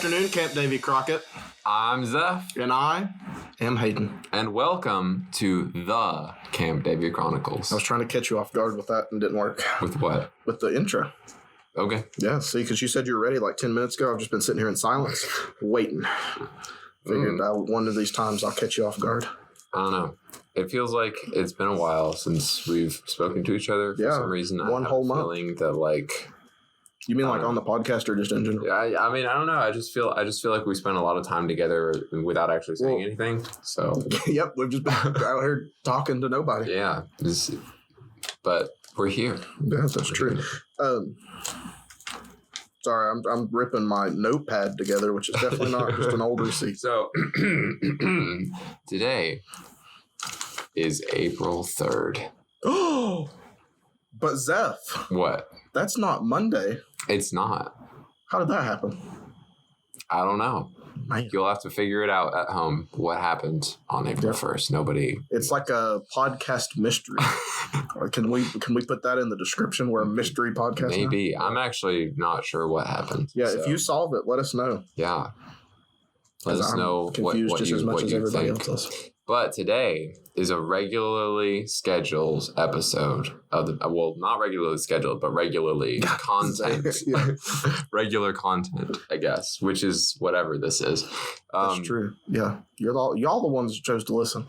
afternoon, Camp Davy Crockett. I'm Zeph. And I am Hayden. And welcome to the Camp Davy Chronicles. I was trying to catch you off guard with that and didn't work. With what? With the intro. Okay. Yeah, see, because you said you were ready like 10 minutes ago. I've just been sitting here in silence, waiting. Figured one of these times I'll catch you off guard. I don't know. It feels like it's been a while since we've spoken to each other. For some reason, I have a feeling that like... You mean like on the podcast or just in general? Yeah, I mean, I don't know. I just feel like we spent a lot of time together without actually saying anything. So yep, we've just been out here talking to nobody. Yeah, but we're here. Yeah, that's true. Sorry, I'm ripping my notepad together, which is definitely not just an old receipt. So today is April 3rd. Oh, but Zeph. What? That's not Monday. It's not. How did that happen? I don't know. Man. You'll have to figure it out at home. What happened on April 1st? Nobody. It's like a podcast mystery. Can we put that in the description? We're a mystery podcast. Maybe. Now? I'm actually not sure what happened. Yeah, so. If you solve it, let us know. Yeah. Let us know what you think. But today is a regularly scheduled episode of the, well, not regularly scheduled, but regularly content. Regular content, I guess, which is whatever this is. That's true. Yeah. Y'all the ones who chose to listen.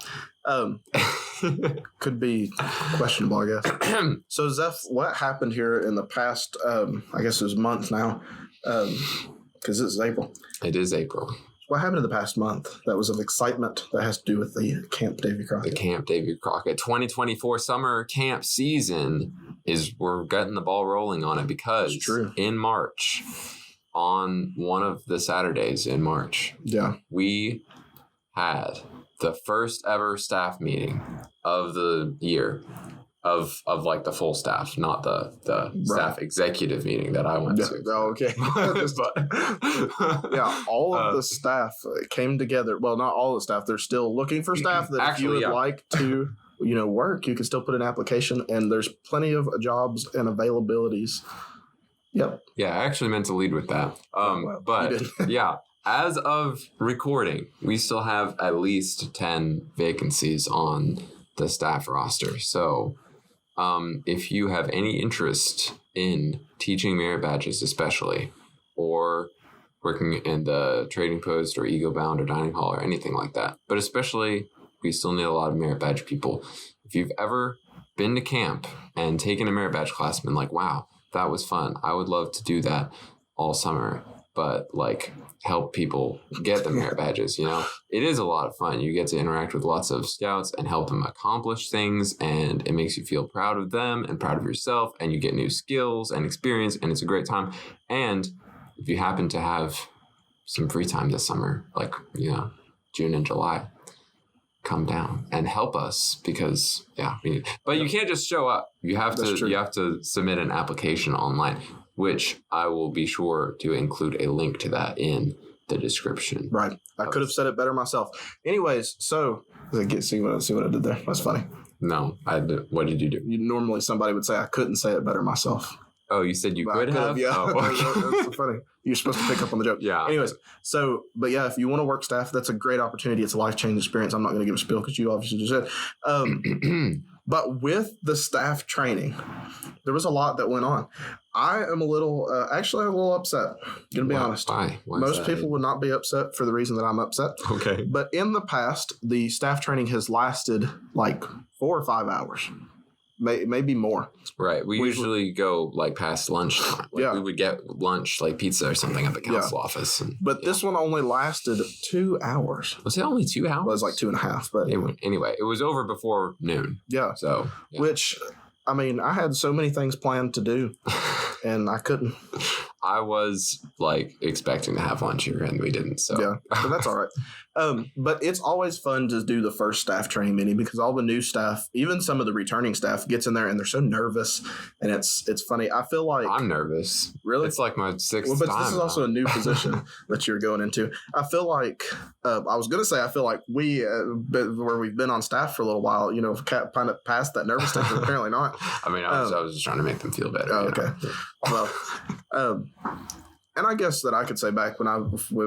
Could be questionable, I guess. So, Zeph, what happened here in the past, I guess it was month now, because this is April. It is April. What happened in the past month that was of excitement that has to do with the Camp Davy Crockett? The Camp Davy Crockett 2024 summer camp season we're getting the ball rolling on it because in March, on one of the Saturdays in March, we had the first ever staff meeting of the year. Of like the full staff, not the staff executive meeting that I went to. Oh, okay. Yeah, all of the staff came together. Well, not all the staff. They're still looking for staff that if you would like to, work, you can still put an application, and there's plenty of jobs and availabilities. Yep. Yeah, I actually meant to lead with that. But yeah, as of recording, we still have at least 10 vacancies on the staff roster. So if you have any interest in teaching merit badges especially, or working in the trading post or ego bound or dining hall or anything like that, but especially we still need a lot of merit badge people. If you've ever been to camp and taken a merit badge class and been like, wow, that was fun, I would love to do that all summer, but like help people get the merit badges, it is a lot of fun. You get to interact with lots of scouts and help them accomplish things, and it makes you feel proud of them and proud of yourself, and you get new skills and experience, and it's a great time. And if you happen to have some free time this summer, like June and July, come down and help us because but you can't just show up. You have to submit an application online, which I will be sure to include a link to that in the description. Right. I could have said it better myself. Anyways, so see what I did there? That's funny. No, I did. What did you do? Normally somebody would say I couldn't say it better myself. Oh, you said you could have? Yeah. Oh, okay. That's funny. You're supposed to pick up on the joke. Yeah. Anyways, if you want to work staff, that's a great opportunity. It's a life-changing experience. I'm not going to give a spiel because you obviously just said. But with the staff training, there was a lot that went on. I am a little upset. Going to be honest. Why? Most people would not be upset for the reason that I'm upset. Okay. But in the past, the staff training has lasted like 4 or 5 hours. Maybe more. Right. We usually go like past lunchtime. We would get lunch, like pizza or something at the council office. But this one only lasted 2 hours. Was it only 2 hours? Well, it was like 2.5. But anyway, it was over before noon. Yeah. So, which, I mean, I had so many things planned to do and I couldn't. I was like expecting to have lunch here and we didn't. So yeah, but that's all right. But it's always fun to do the first staff training meeting because all the new staff, even some of the returning staff, gets in there and they're so nervous, and it's funny. I feel like I'm nervous. Really, it's like my sixth. Well, but time this is also a new position that you're going into. I feel like I was going to say I feel like we where we've been on staff for a little while, kind of past that nervous stage. But apparently not. I mean, I was just trying to make them feel better. Oh, okay. Well, And I guess that I could say back when I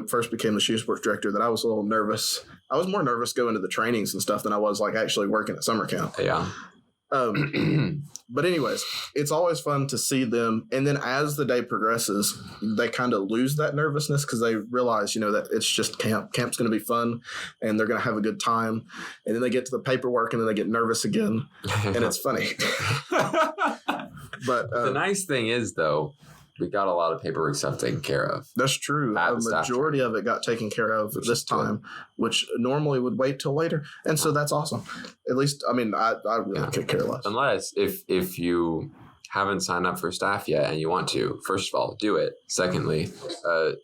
first became the shoe sports director that I was a little nervous. I was more nervous going to the trainings and stuff than I was like actually working at summer camp. Yeah. But anyways, it's always fun to see them. And then as the day progresses, they kind of lose that nervousness because they realize, that it's just camp. Camp's going to be fun and they're going to have a good time. And then they get to the paperwork and then they get nervous again. And it's funny. But the nice thing is, though, we got a lot of paperwork stuff taken care of. That's true. A majority of it got taken care of this time, which normally would wait till later. And so that's awesome. At least, I really could care less. Unless if you haven't signed up for staff yet and you want to, first of all, do it. Secondly,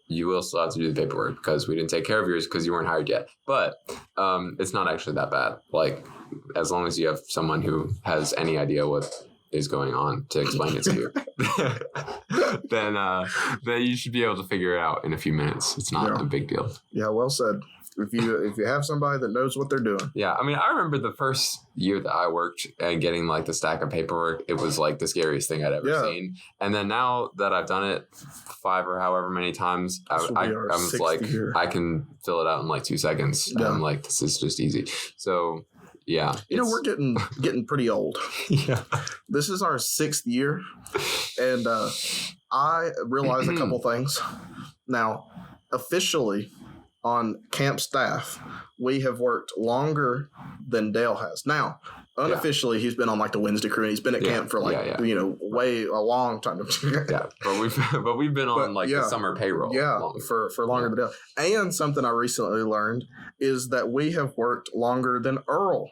you will still have to do the paperwork because we didn't take care of yours because you weren't hired yet. But it's not actually that bad. Like, as long as you have someone who has any idea what is going on to explain it to you, then you should be able to figure it out in a few minutes. It's not a big deal. Yeah, well said. If you have somebody that knows what they're doing. Yeah, I remember the first year that I worked and getting like the stack of paperwork, it was like the scariest thing I'd ever seen. And then now that I've done it 5 or however many times, I'm like, I can fill it out in like 2 seconds. Yeah. I'm like, this is just easy. So yeah, we're getting pretty old. Yeah, this is our 6th year, and I realized a couple things. Now, officially on camp staff, we have worked longer than Dale has. Now, unofficially, he's been on like the Wednesday crew, and he's been at camp for way a long time. Yeah, but we've been on the summer payroll. Yeah, for longer than Dale. And something I recently learned is that we have worked longer than Earl.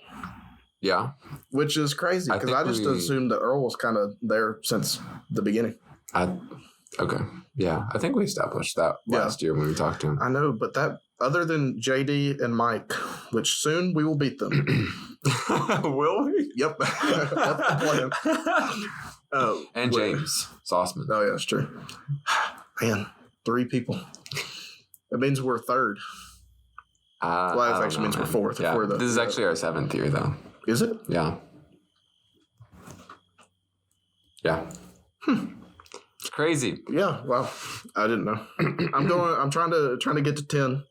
Yeah, which is crazy because I just assumed that Earl was kind of there since the beginning. Okay. Yeah, I think we established that last year when we talked to him. I know, but that other than JD and Mike, which soon we will beat them. Will we? Yep. That's the plan. And James Sauceman. Oh, yeah, that's true. Man, 3 people. That means we're 3rd. Well, that actually means we're 4th. Yeah. This is actually our 7th year, though. Is it? Yeah. Yeah. It's crazy. Yeah, well, I didn't know. I'm trying to get to 10.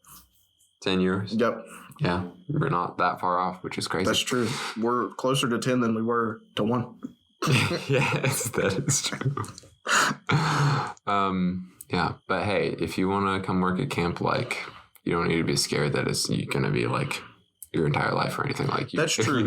10 years? Yep. Yeah, we're not that far off, which is crazy. That's true. We're closer to 10 than we were to 1. Yes, that is true. Yeah, but hey, if you want to come work at camp, like, you don't need to be scared that it's going to be like your entire life or anything like you. That's true.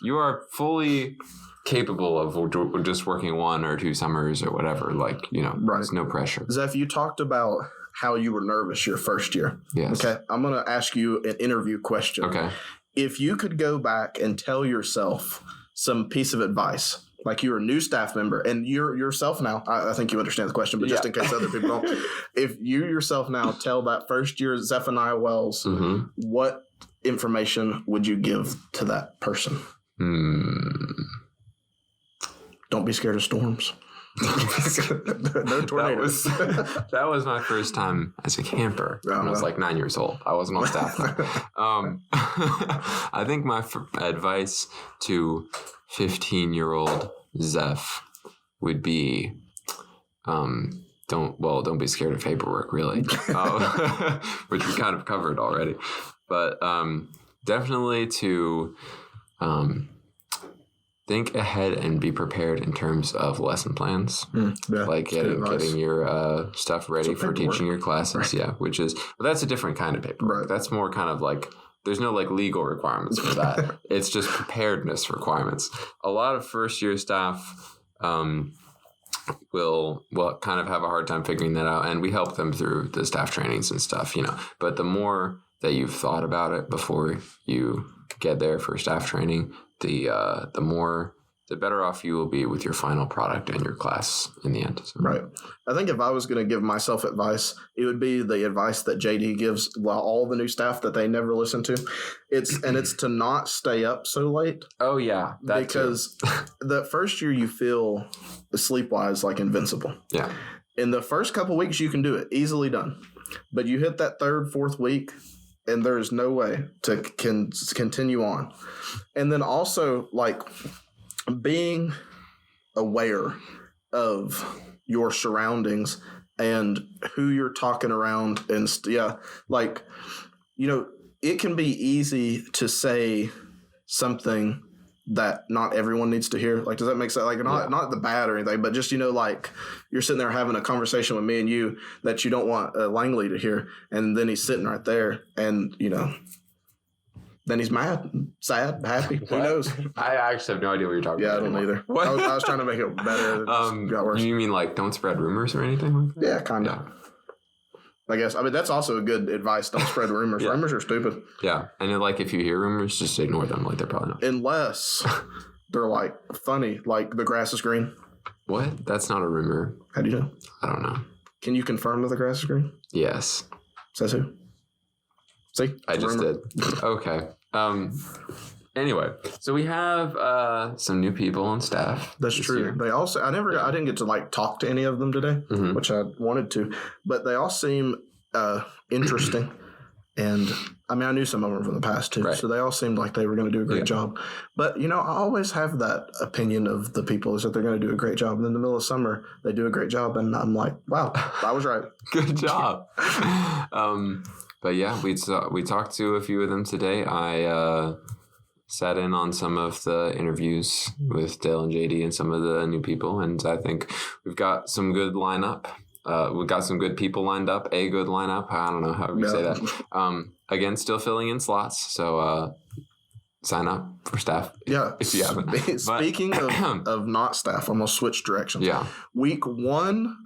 You are fully capable of just working 1 or 2 summers or whatever. Like, there's no pressure. Zeph, you talked about how you were nervous your first year. Yes. Okay. I'm going to ask you an interview question. Okay. If you could go back and tell yourself some piece of advice, like you're a new staff member and you're yourself now, I think you understand the question, but just in case other people don't, if you yourself now tell that first year Zephaniah Wells, what information would you give to that person? Don't be scared of storms. No tornadoes. That was my first time as a camper when I was like 9 years old. I wasn't on staff. I think my advice to 15-year-old Zeph would be, don't be scared of paperwork, really, which we kind of covered already. But definitely to think ahead and be prepared in terms of lesson plans, like getting your stuff ready for teaching your classes. Right. Yeah, but that's a different kind of paperwork. Right. That's more kind of like, there's no like legal requirements for that. It's just preparedness requirements. A lot of first year staff will kind of have a hard time figuring that out, and we help them through the staff trainings and stuff, But the more that you've thought about it before you get there for staff training, the better off you will be with your final product and your class in the end. So. Right. I think if I was going to give myself advice, it would be the advice that JD gives all the new staff that they never listen to. It's to not stay up so late. Oh yeah, because the first year you feel sleep-wise like invincible. Yeah. In the first couple weeks you can do it, easily done, but you hit that 3rd, 4th week, and there is no way to continue on. And then also, like, being aware of your surroundings and who you're talking around. And like, it can be easy to say something that not everyone needs to hear. Like, does that make sense? Like, not the bad or anything, but just, like you're sitting there having a conversation with me and you that you don't want Langley to hear. And then he's sitting right there and, then he's mad, sad, happy. Who knows? I actually have no idea what you're talking about. Yeah, I don't either. What? I was trying to make it better. It got worse. You mean like don't spread rumors or anything like that? Yeah, kind of. I guess. I mean, that's also a good advice. Don't spread rumors. Yeah. Rumors are stupid. Yeah. And then, like, if you hear rumors, just ignore them. Like, they're probably not. Unless they're, like, funny. Like, the grass is green. What? That's not a rumor. How do you know? I don't know. Can you confirm that the grass is green? Yes. Says who? See? I just did. Okay. Anyway, so we have some new people on staff. That's true. Year. They also I didn't get to like talk to any of them today, which I wanted to, but they all seem interesting. And I mean, I knew some of them from the past too, so they all seemed like they were going to do a great job. But I always have that opinion of the people is that they're going to do a great job. And in the middle of summer, they do a great job, and I'm like, wow, I was right. Good job. But yeah, we talked to a few of them today. I sat in on some of the interviews with Dale and JD and some of the new people, and I think we've got some good lineup. We've got some good people lined up. A good lineup. I don't know how you say that. Again, still filling in slots. So sign up for staff. Yeah. If you haven't. Speaking of not staff, I'm gonna switch directions. Yeah. Week 1,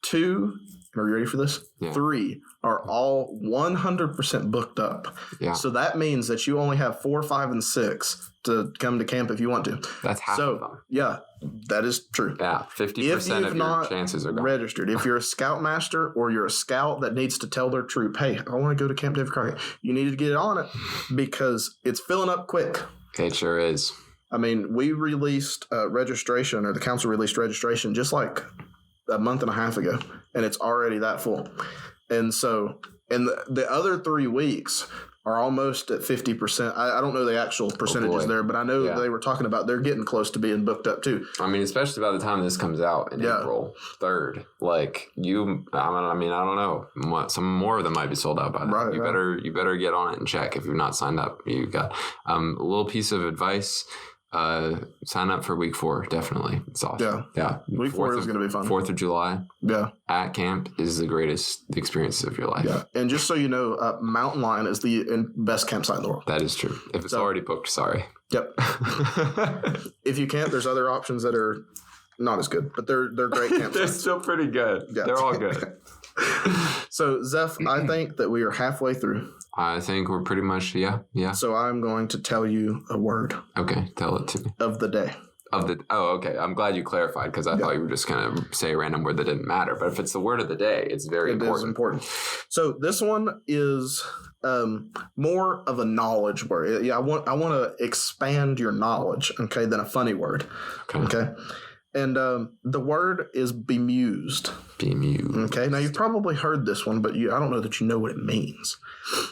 2. Are you ready for this? Yeah. 3 are all 100% booked up. Yeah. So that means that you only have 4, 5, and 6 to come to camp if you want to. That's half of them. Yeah, that is true. Yeah, 50% of your chances are gone. Registered. If you're a scoutmaster or you're a scout that needs to tell their troop, hey, I want to go to Camp David Crockett, you need to get on it because it's filling up quick. It sure is. I mean, we released registration, or the council released registration just like a month and a half ago, and it's already that full. And so, and the other 3 weeks are almost at 50%. I don't know the actual percentages there, but I know they were talking about they're getting close to being booked up too. I mean, especially by the time this comes out in April 3rd. Like I don't know. Some more of them might be sold out by then. Right, you better get on it and check if you've not signed up. You got a little piece of advice. Sign up for week 4, definitely. It's awesome. Yeah. Week 4 is going to be fun. 4th of July. Yeah. At camp is the greatest experience of your life. Yeah. And just so you know, Mountain Lion is the best campsite in the world. That is true. If it's already booked, sorry. Yep. If you can't, there's other options that are not as good, but they're great campsites. They're still pretty good. Yeah. They're all good. So, Zeph, I think that we are halfway through. I think we're pretty much, yeah. So I'm going to tell you a word. Okay, tell it to me. Of the day. Okay. I'm glad you clarified because I thought you were just going to say a random word that didn't matter. But if it's the word of the day, it's very important. It is important. So this one is more of a knowledge word. Yeah, I want to expand your knowledge, okay, than a funny word. Okay. And the word is bemused. Bemused. Okay. Now, you've probably heard this one, but I don't know that you know what it means.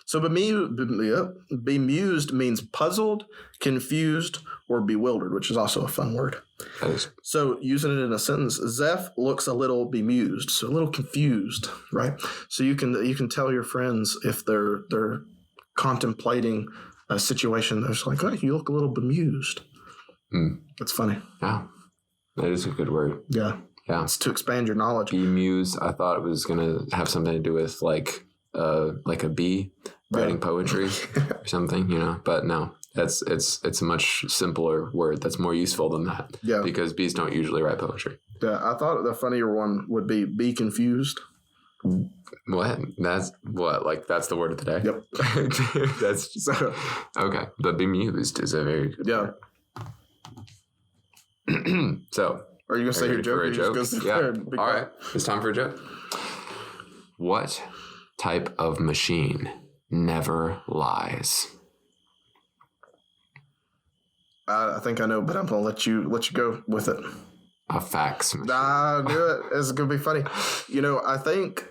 So bemused means puzzled, confused, or bewildered, which is also a fun word. So using it in a sentence, Zeph looks a little bemused, so a little confused, right? So you can tell your friends if they're contemplating a situation, they're just like, oh, you look a little bemused. That's funny. Yeah. That is a good word. Yeah. It's to expand your knowledge. Bemused, I thought it was going to have something to do with like a bee writing poetry or something, but no. It's a much simpler word that's more useful than that. Yeah. Because bees don't usually write poetry. Yeah, I thought the funnier one would be confused. What? That's what? Like that's the word of the day? Yep. That's so okay. But bemused is a very good word. So, are you gonna say your joke? Yeah. All right. It's time for a joke. What type of machine never lies? I think I know, but I'm gonna let you go with it. A fax machine. I knew it. It's gonna be funny. I think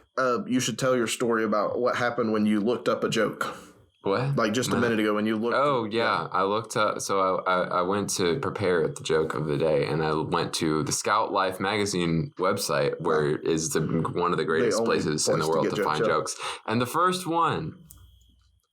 you should tell your story about what happened when you looked up a joke. What? Like just a minute ago when you looked. Oh, yeah. I looked up. So I went to prepare the joke of the day, and I went to the Scout Life magazine website, where is one of the greatest places in the world to find jokes. And the first one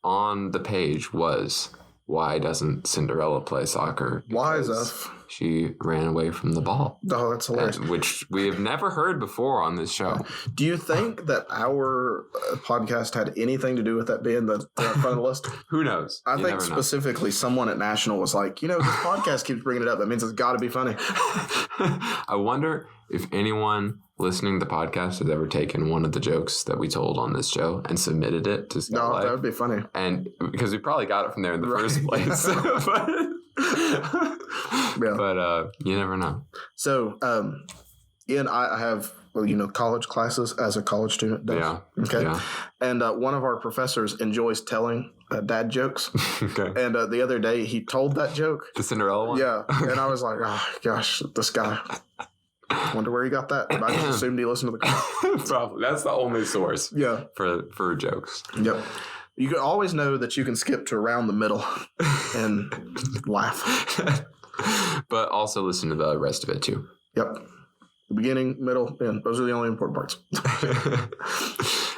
on the page was, why doesn't Cinderella play soccer? Why, Zeph? She ran away from the ball. Oh, that's hilarious. Which we have never heard before on this show. Do you think that our podcast had anything to do with that being the front of the list? Who knows? I think specifically someone at National was like, this podcast keeps bringing it up. That means it's got to be funny. I wonder if anyone listening to the podcast has ever taken one of the jokes that we told on this show and submitted it to Scout Life. That would be funny. And because we probably got it from there in the first place. But you never know. So, Ian, I have college classes as a college student does. Yeah. Okay. Yeah. And one of our professors enjoys telling dad jokes. Okay. And the other day he told that joke. The Cinderella one? Yeah. And I was like, oh, gosh, this guy. Wonder where he got that. But I just assumed he listened to the call. Probably. That's the only source. Yeah. For jokes. Yep. You can always know that you can skip to around the middle and laugh. But also listen to the rest of it too. Yep. The beginning, middle, end. Those are the only important parts.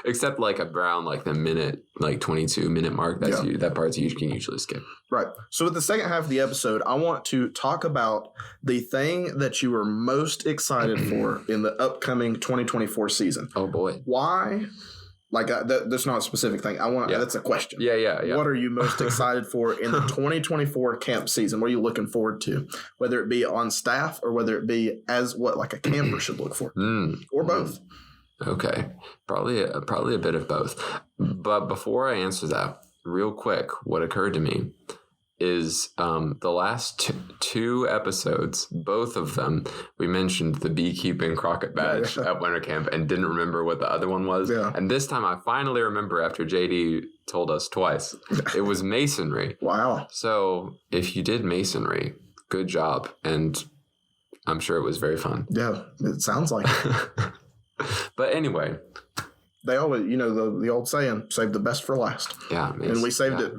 Except like around like the minute, like 22 minute mark. That part's you can usually skip. Right. So with the second half of the episode, I want to talk about the thing that you are most excited for in the upcoming 2024 season. Oh boy. Why? Like that's not a specific thing. That's a question. Yeah. What are you most excited for in the 2024 camp season? What are you looking forward to? Whether it be on staff or whether it be as like a camper should look for, or both. Okay, probably a bit of both. But before I answer that, real quick, what occurred to me is the last two episodes, both of them, we mentioned the beekeeping Crockett badge at winter camp and didn't remember what the other one was. Yeah. And this time I finally remember after JD told us twice. It was masonry. Wow. So if you did masonry, good job. And I'm sure it was very fun. Yeah, it sounds like it. But anyway. They always, the old saying, save the best for last. Yeah. And we saved it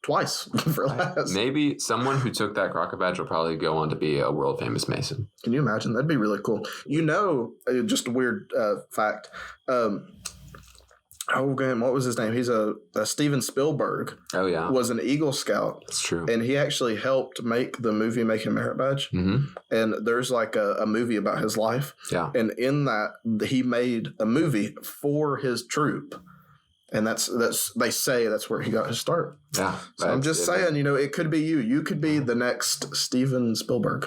twice for last. Maybe someone who took that Crockett badge will probably go on to be a world famous Mason. Can you imagine? That'd be really cool. Just a weird fact. What was his name? He's a Steven Spielberg. Oh, yeah. Was an Eagle Scout. That's true. And he actually helped make the movie Making a Merit Badge. Mm-hmm. And there's like a movie about his life. Yeah. And in that, he made a movie for his troop. And that's they say that's where he got his start. Yeah. So I'm just saying, it could be you. You could be the next Steven Spielberg.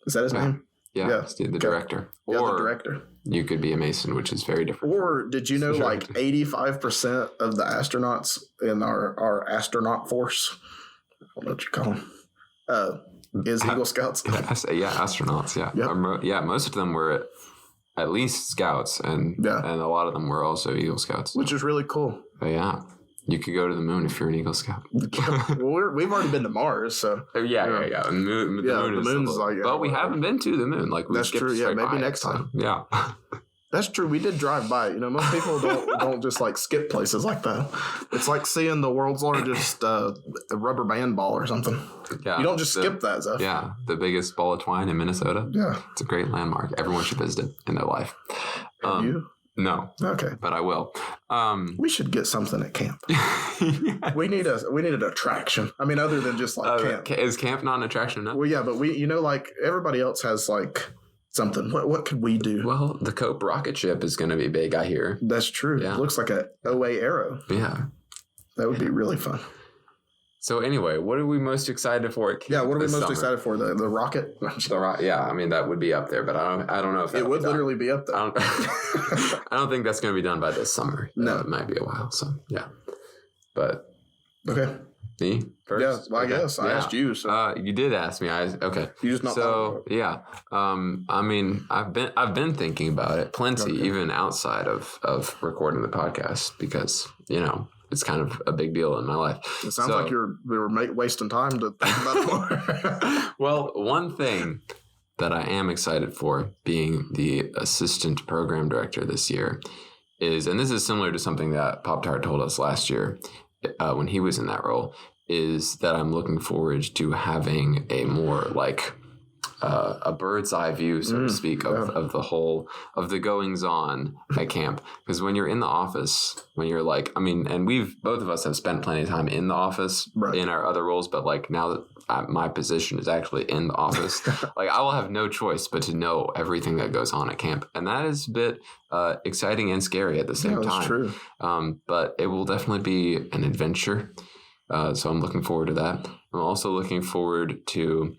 Is that his name? Yeah. The director. Yeah, the director. You could be a Mason, which is very different. Or did you know 85% of the astronauts in our astronaut force, I don't know what you call them, is Eagle Scouts? Astronauts, yeah. Yep. Most of them were at least Scouts, and a lot of them were also Eagle Scouts. Which is really cool. But yeah. You could go to the moon if you're an Eagle Scout. Well, we've already been to Mars, so yeah. The moon's but we haven't been to the moon. That's true. Yeah, maybe next time. Yeah, that's true. We did drive by. Most people don't just skip places like that. It's like seeing the world's largest rubber band ball or something. Yeah, you don't just skip that, Zeph. Yeah, the biggest ball of twine in Minnesota. Yeah, it's a great landmark. Everyone should visit it in their life. Have you? No. Okay. But I will. We should get something at camp. We need an attraction. I mean, other than just camp. Is camp not an attraction enough? Well, yeah, but we, everybody else has something. What could we do? Well, the Cope rocket ship is going to be big, I hear. That's true. Yeah. It looks like a OA Arrow. Yeah. That would be really fun. So anyway, what are we most excited for at camp? Yeah, what are we most excited for? The rocket? Yeah, I mean that would be up there, but I don't know if it would literally be up there. I don't think that's going to be done by this summer. No, it might be a while. So yeah, but okay. Me first? Yeah, well, I guess I asked you. So you did ask me. Okay. You just not. So yeah, I mean, I've been thinking about it plenty, even outside of recording the podcast, because it's kind of a big deal in my life. It sounds like we were wasting time to think about it more. Well, one thing that I am excited for being the assistant program director this year is, and this is similar to something that Pop-Tart told us last year, when he was in that role, is that I'm looking forward to having a more like a bird's eye view, so to speak, of the whole of the goings on at camp. Because when you're in the office, when you're like, I mean, and both of us have spent plenty of time in the office in our other roles, but like now that my position is actually in the office, like I will have no choice but to know everything that goes on at camp, and that is a bit exciting and scary at the same time. True. But it will definitely be an adventure. So I'm looking forward to that. I'm also looking forward to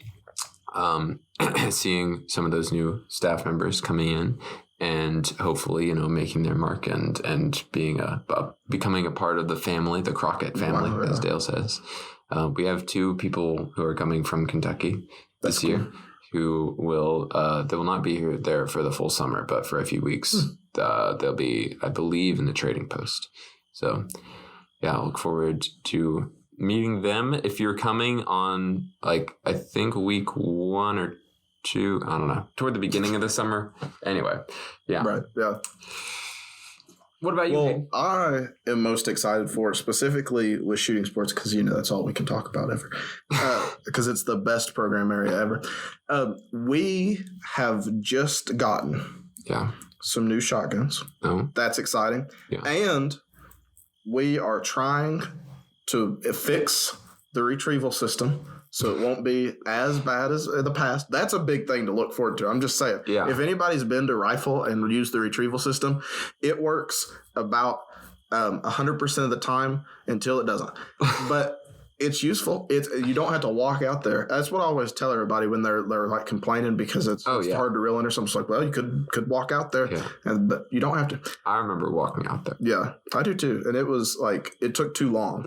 seeing some of those new staff members coming in and hopefully, making their mark and being becoming a part of the family, the Crockett family, as Dale says. We have 2 people who are coming from Kentucky this year who they will not be there for the full summer, but for a few weeks. They'll be, I believe, in the trading post. So yeah, I look forward to meeting them. If you're coming on, like, I think week 1 or 2, I don't know, toward the beginning of the summer. Anyway, yeah. Right, yeah. What about you? Well, I am most excited for, specifically with shooting sports, because that's all we can talk about ever, because it's the best program area ever. We have just gotten some new shotguns. Oh, that's exciting. Yeah. And we are trying to fix the retrieval system so it won't be as bad as in the past. That's a big thing to look forward to. I'm just saying. Yeah. If anybody's been to rifle and used the retrieval system, it works about 100% of the time until it doesn't. But it's useful. You don't have to walk out there. That's what I always tell everybody when they're like complaining because it's hard to reel in or something. It's like, well, you could walk out there, but you don't have to. I remember walking out there. Yeah, I do too. And it was like, it took too long.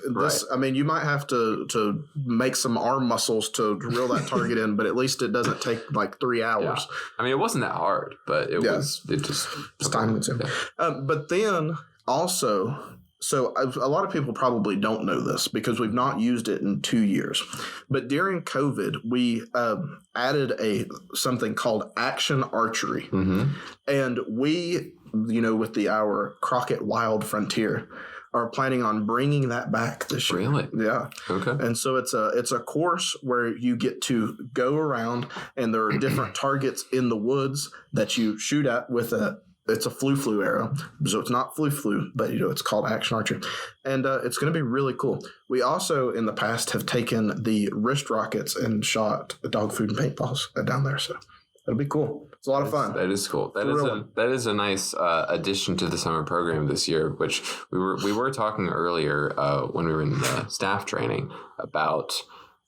Right. I mean, you might have to make some arm muscles to reel that target in, but at least it doesn't take like 3 hours. Yeah. I mean, it wasn't that hard, but it just time consuming. But then also, so a lot of people probably don't know this because we've not used it in 2 years. But during COVID, we added something called Action Archery. Mm-hmm. And we, with our Crockett Wild Frontier, are planning on bringing that back this year. Really? Yeah. Okay. And so it's a course where you get to go around and there are different targets in the woods that you shoot at with it's a flu arrow, so it's not flu, but it's called Action Archery, and it's going to be really cool. We also in the past have taken the wrist rockets and shot dog food and paintballs down there, so that'll be cool. It's a lot of fun. That is cool. That is a nice addition to the summer program this year, which we were talking earlier when we were in the staff training about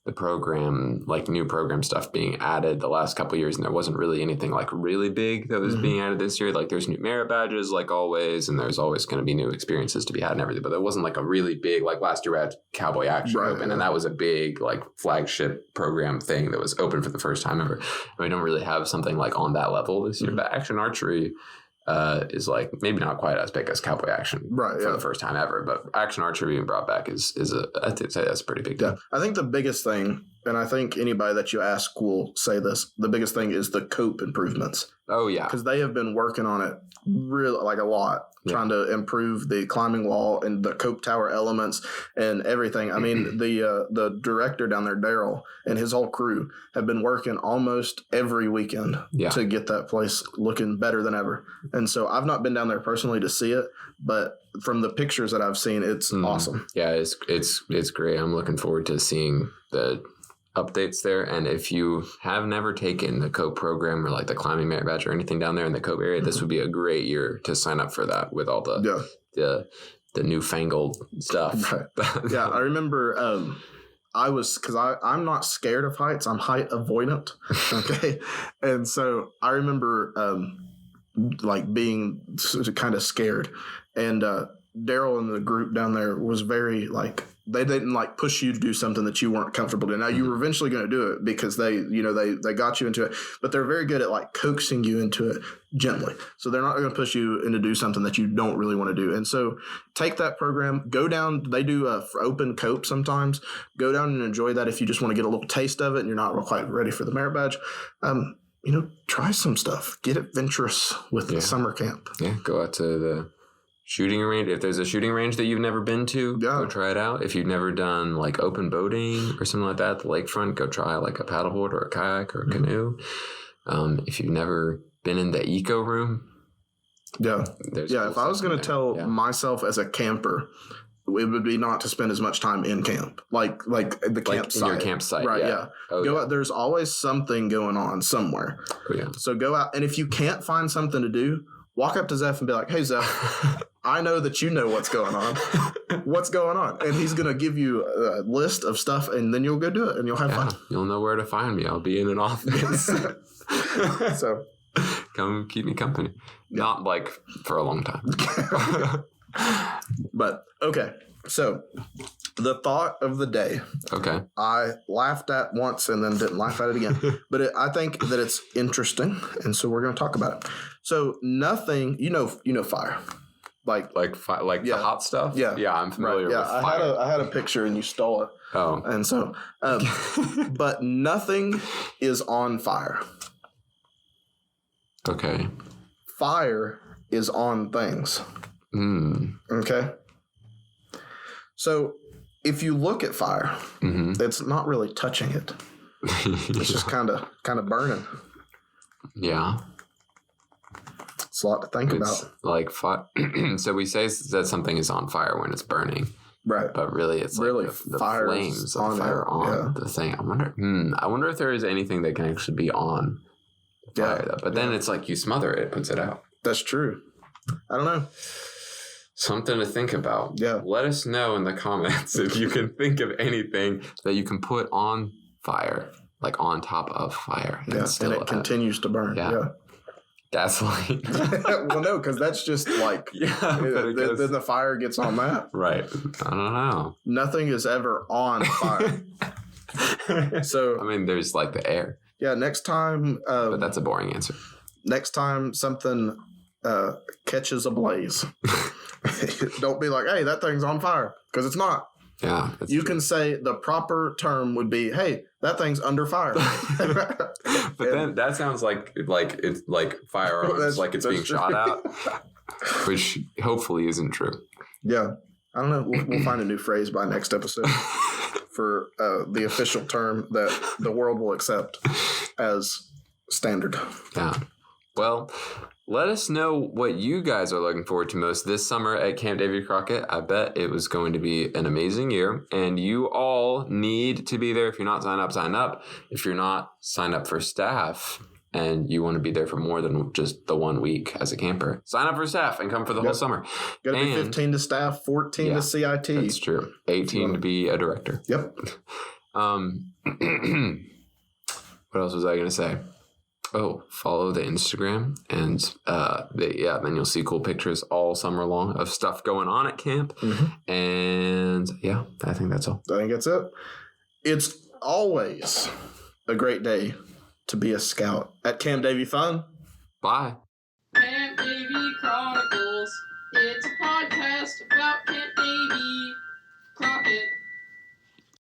the program, like new program stuff being added the last couple of years, and there wasn't really anything like really big that was being added this year. Like there's new merit badges like always, and there's always going to be new experiences to be had and everything, but there wasn't like a really big, like last year we had Cowboy Action open, and that was a big like flagship program thing that was open for the first time ever. And we don't really have something like on that level this year, but Action Archery is like maybe not quite as big as Cowboy Action for the first time ever, but Action Archery being brought back is I'd say that's a pretty big deal. Yeah. I think the biggest thing, and I think anybody that you ask will say this, the biggest thing is the cope improvements. Oh yeah, because they have been working on it really like a lot, trying to improve the climbing wall and the cope tower elements and everything. I mean, the director down there, Daryl, and his whole crew have been working almost every weekend to get that place looking better than ever. And so I've not been down there personally to see it, but from the pictures that I've seen, it's awesome. Yeah, it's great. I'm looking forward to seeing the updates there. And if you have never taken the COPE program or like the climbing merit badge or anything down there in the COPE area, this would be a great year to sign up for that with all the newfangled stuff. Right. Yeah, I remember I'm not scared of heights. I'm height avoidant. Okay. And so I remember like being kind of scared, and Daryl and the group down there was very like, they didn't like push you to do something that you weren't comfortable doing. Now you were eventually going to do it because they got you into it, but they're very good at like coaxing you into it gently. So they're not going to push you into do something that you don't really want to do. And so take that program, go down. They do open cope sometimes. Go down and enjoy that if you just want to get a little taste of it and you're not quite ready for the merit badge. Try some stuff. Get adventurous with the summer camp. Yeah, go out to the shooting range. If there's a shooting range that you've never been to, go try it out. If you've never done like open boating or something like that at the lakefront, go try like a paddleboard or a kayak or a canoe. If you've never been in the eco room, if I was going to tell myself as a camper, it would be not to spend as much time in camp, like the campsite. In your campsite, right? Yeah. Go out. There's always something going on somewhere. Oh, yeah. So go out, and if you can't find something to do, walk up to Zeph and be like, "Hey, Zeph, I know that you know what's going on. What's going on?" And he's gonna give you a list of stuff, and then you'll go do it, and you'll have fun. You'll know where to find me. I'll be in an office. So come keep me company. Not like for a long time. But okay, so the thought of the day. Okay, I laughed at once and then didn't laugh at it again. But I think that it's interesting, and so we're going to talk about it. So nothing, you know, fire, like the hot stuff. Yeah, I'm familiar with fire. I had a picture and you stole it. Oh, and so, but nothing is on fire. Okay, fire is on things. Okay. So if you look at fire, it's not really touching it. It's just kind of burning. Yeah. It's a lot to think about. Like so we say that something is on fire when it's burning. Right. But really it's like the flames of fire on the thing. I wonder if there is anything that can actually be on fire though. But then it's like you smother it puts it out. That's true. I don't know. Something to think about. Yeah. Let us know in the comments if you can think of anything that you can put on fire, like on top of fire. And it continues to burn. Yeah. Gasoline. Well, no, because that's just like, then the fire gets on that. Right. I don't know. Nothing is ever on fire. So. I mean, there's like the air. Yeah, next time. But that's a boring answer. Next time something catches a blaze. Don't be like, "Hey, that thing's on fire," because it's not. Yeah. You can say the proper term would be, "Hey, that thing's under fire." But then that sounds like it's like firearms, like it's being shot at, which hopefully isn't true. Yeah, I don't know. We'll find a new phrase by next episode for the official term that the world will accept as standard. Yeah. Well, let us know what you guys are looking forward to most this summer at Camp Davy Crockett. I bet it was going to be an amazing year, and you all need to be there. If you're not signed up, sign up. If you're not, sign up for staff, and you want to be there for more than just the 1 week as a camper. Sign up for staff and come for the whole summer. Got to be 15 to staff, 14 to CIT. That's true. 18 to be a director. Yep. What else was I going to say? Oh, follow the Instagram and then you'll see cool pictures all summer long of stuff going on at camp. And I think that's all. I think that's it. It's always a great day to be a scout at Camp Davy Fun. Bye. Camp Davy Chronicles. It's a podcast about Camp Davy Crockett.